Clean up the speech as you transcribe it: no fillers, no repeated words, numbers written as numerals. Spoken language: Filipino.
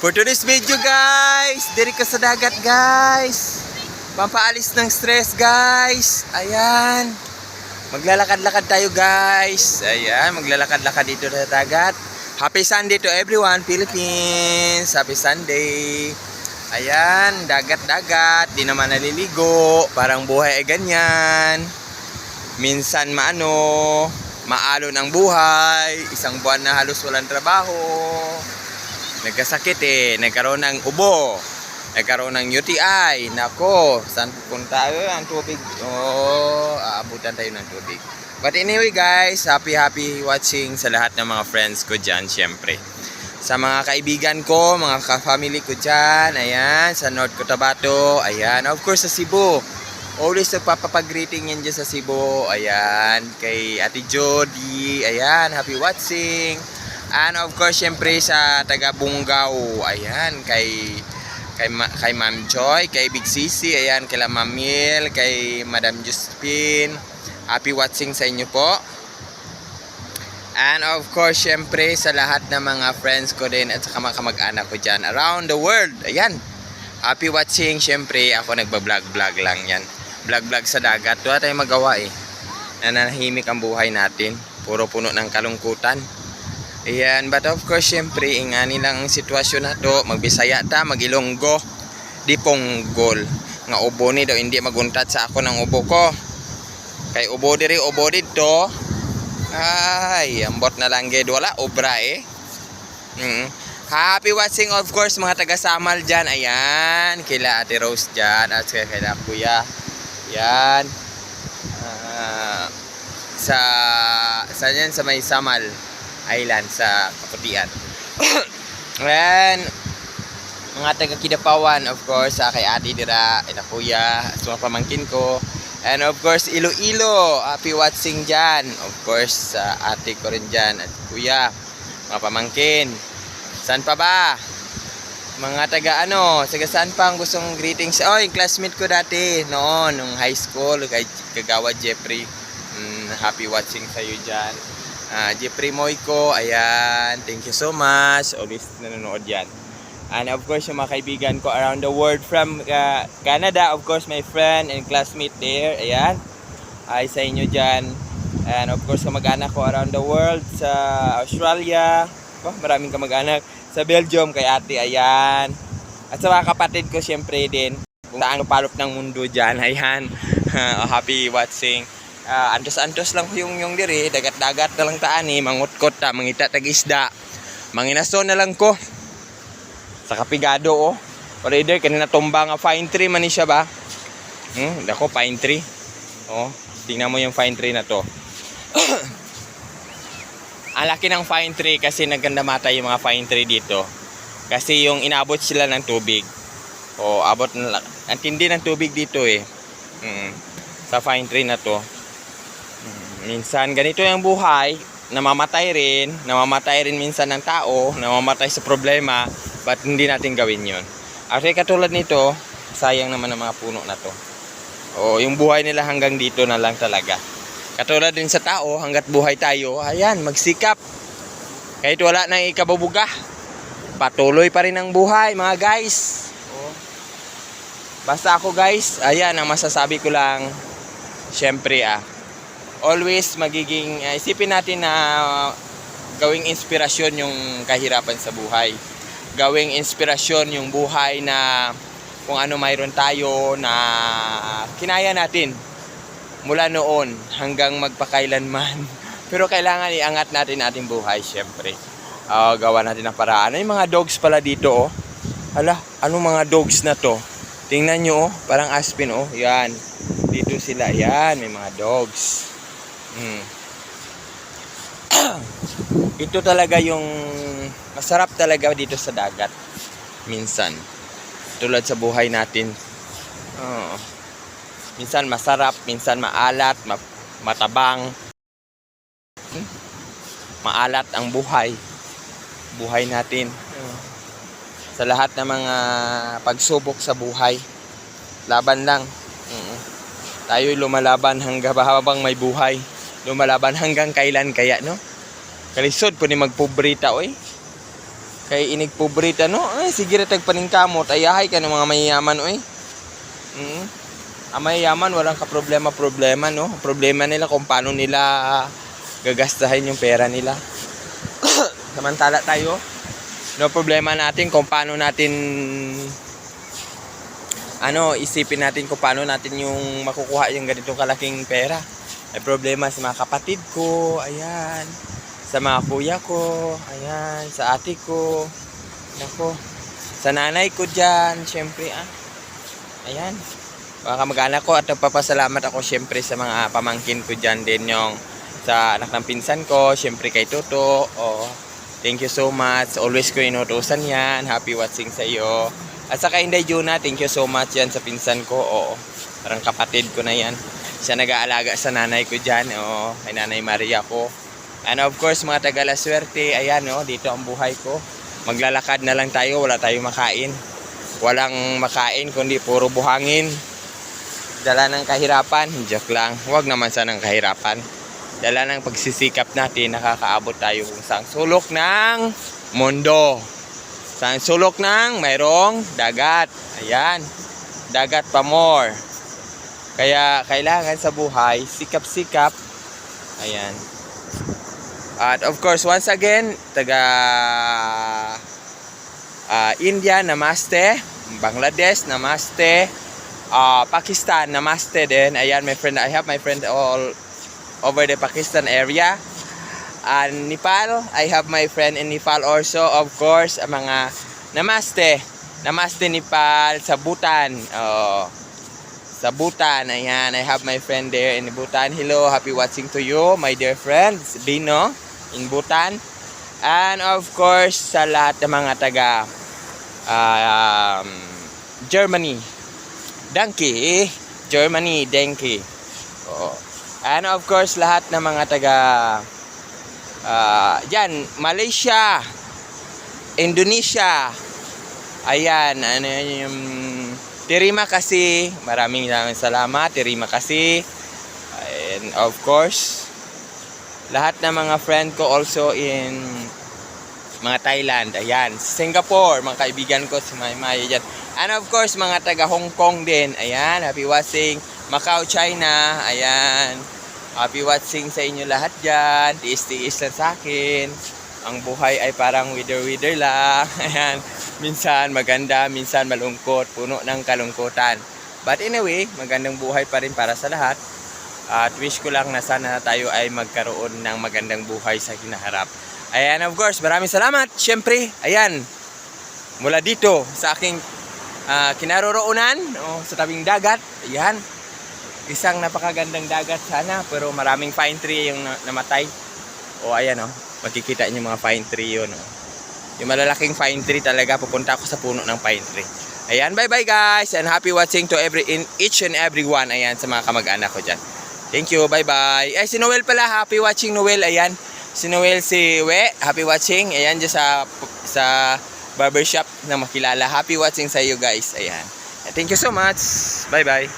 For today's video guys, diri ka sa dagat guys. Pampaalis ng stress guys. Ayan. Maglalakad-lakad tayo guys. Ayan, maglalakad-lakad dito sa dagat. Happy Sunday to everyone, Philippines. Happy Sunday. Ayan, dagat-dagat. Di naman naliligo. Parang buhay ay ganyan. Minsan maalon ang buhay. Isang buwan na halos walang trabaho. Nagkasakit nagkaroon ng ubo, nagkaroon ng UTI. Nako, saan pupunta? Ang tubig. Aabutan tayo ng tubig. But anyway guys, happy watching sa lahat ng mga friends ko dyan, syempre. Sa mga kaibigan ko, mga ka-family ko dyan, ayan, sa North Cotabato, ayan, of course sa Cebu. Always nagpapapag-greeting yan dyan sa Cebu, ayan, kay Ate Jody, ayan, happy watching. And of course, syempre sa taga Bungaw, ayan, kay Ma'am Joy, kay Big Sisi, ayan, kay Ma'am Mil, kay Madam Josephine. Happy watching sa inyo po. And of course, syempre sa lahat ng mga friends ko din at saka mga kamag-anak ko dyan around the world. Ayan, happy watching. Syempre, ako nagbablog-vlog lang yan. Vlog-vlog sa dagat. Wala tayong magawa nanahimik ang buhay natin. Puro puno ng kalungkutan. Ayan, but of course, syempre, ingani lang ang sitwasyon na to. Magbisaya ta, magilonggo, di ponggol. Nga ubo ni daw, hindi maguntat sa ako ng ubo ko. Kay ubo diri, ubo dito. Ay, ambot na lang ged, wala obra Happy watching, of course, mga taga-Samal dyan. Ayan, kila Ate Rose dyan, at kila Kuya. Ayan. Sa may Samal Island sa Kaputian. Ayan, mga taga Kidapawan, of course, kay Ate Dira, kay Kuya, sa mga pamangkin ko. And of course, Iloilo, happy watching dyan. Of course, sa ate ko rin dyan at Kuya, mga pamangkin. Saan pa ba? Mga taga saan pa ang gustong greetings? Yung classmate ko dati noon, nung high school, kay Kagawad Jeffrey. Happy watching sa'yo dyan. Jeffrey Moyko, ayan, thank you so much. Always nanonood yan. And of course, yung mga kaibigan ko around the world from Canada, of course, my friend and classmate there, ayan, ay sa inyo dyan. And of course, kamag-anak ko around the world, sa Australia, maraming kamag-anak, sa Belgium, kay ate, ayan. At sa mga kapatid ko, syempre din, kung saan palop ng mundo dyan, ayan. Happy watching. Antos-antos lang yung diri, dagat-dagat na lang taan mangutkot ta, mangita tag-isda, manginaso na lang ko sa kapigado Already kanina tumba nga pine tree man siya ba? Dako pine tree. Tingnan mo yung pine tree na to. Ang laki ng pine tree kasi nagkandamata yung mga pine tree dito. Kasi yung inabot sila ng tubig. Abot na ang tindi ng tubig dito sa pine tree na to. Minsan ganito yung buhay, namamatay rin minsan ng tao, namamatay sa problema. But hindi natin gawin yun. Actually, katulad nito, sayang naman ang mga puno na to. Yung buhay nila hanggang dito na lang talaga. Katulad din sa tao, hanggat buhay tayo, ayan, magsikap. Kahit wala nang ikabubuga, patuloy pa rin ang buhay, mga guys. Basta ako, guys, ayan, ang masasabi ko lang, syempre, always magiging, isipin natin na gawing inspirasyon yung kahirapan sa buhay. Gawing inspirasyon yung buhay na kung ano mayroon tayo na kinaya natin mula noon hanggang magpakailanman. Pero kailangan iangat natin ating buhay, syempre. Gawa natin ng paraan. Yung mga dogs pala dito, Hala, anong mga dogs na to? Tingnan nyo, parang aspin, yan. Dito sila, yan, may mga dogs. Ito talaga yung masarap talaga dito sa dagat. Minsan. Tulad sa buhay natin. Minsan masarap, minsan maalat, matabang. Maalat ang buhay. Buhay natin. Sa lahat ng mga pagsubok sa buhay. Laban lang. Tayo'y lumalaban hanggang habang may buhay. Lumalaban hanggang kailan kaya, no? Kalisod po ni magpobrita, oy. Kay inig pobrita no. Ay sige ra tag paningkamot ayahay ka ng mga mayayaman oy. Ang mayayaman walang ka problema no. Problema nila kung paano nila gagastahin yung pera nila. Samantala tayo, no problema natin kung paano natin isipin natin kung paano natin yung makukuha yung ganitong kalaking pera. May problema sa mga kapatid ko, ayan. Sa mga kuya ko, ayan, sa ate ko, nako, sa nanay ko dyan, syempre, ayan, mga kamag-anak ko at nagpapasalamat ako syempre sa mga pamangkin ko dyan din yung sa anak ng pinsan ko, syempre kay Toto, thank you so much, always ko inutusan yan, happy watching sa iyo, at saka Inday Juna, thank you so much yan sa pinsan ko, parang kapatid ko na yan, siya nag-aalaga sa nanay ko dyan, kay Nanay Maria ko. And of course mga taga La Suerte, ayan dito ang buhay ko. Maglalakad na lang tayo, wala tayong makain. Walang makain kundi puro buhangin. Dala ng kahirapan, joke lang. Huwag naman sanang kahirapan. Dala ng pagsisikap natin, nakakaabot tayo kung saang sulok ng mundo. Saang sulok ng mayroong dagat. Ayan, dagat pa more. Kaya kailangan sa buhay, sikap-sikap. Ayan. At of course, once again, taga India, namaste. Bangladesh, namaste. Pakistan, namaste din. Ayan, I have my friend all over the Pakistan area. And Nepal, I have my friend in Nepal also. Of course, mga namaste. Namaste Nepal, sa Bhutan. Sa Bhutan, ayan, I have my friend there in Bhutan. Hello, happy watching to you, my dear friends, Bino, in Bhutan. And of course, sa lahat ng mga taga Germany, Danke, Germany, Danke. And of course, lahat ng mga taga yan, Malaysia, Indonesia, ayan, terima kasih, maraming salamat, terima kasih. And of course, lahat ng mga friend ko also in mga Thailand, ayan, Singapore, mga kaibigan ko, si Maymay, ayan. And of course, mga taga Hong Kong din, ayan, happy watching. Macau, China, ayan, happy watching sa inyo lahat dyan. Tiis-tiis lang sa akin. Ang buhay ay parang wither-wither lang, ayan. Minsan maganda, minsan malungkot, puno ng kalungkutan. But anyway, magandang buhay pa rin para sa lahat. At wish ko lang na sana tayo ay magkaroon ng magandang buhay sa hinaharap. Ayan, of course, maraming salamat. Siyempre, ayan, mula dito sa aking kinaroroonan, sa tabing dagat, ayan, isang napakagandang dagat sana, pero maraming pine tree yung namatay. Ayan, makikita niyo mga pine tree yun. Yung malalaking pine tree talaga, pupunta ako sa puno ng pine tree. Ayan, bye-bye guys, and happy watching to each and every one, ayan, sa mga kamag-anak ko dyan. Thank you, bye-bye. Si Noel pala, happy watching Noel, ayan. Si Noel, si We, happy watching. Ayan, dyan sa barbershop na makilala. Happy watching sa iyo guys, ayan. Thank you so much, bye-bye.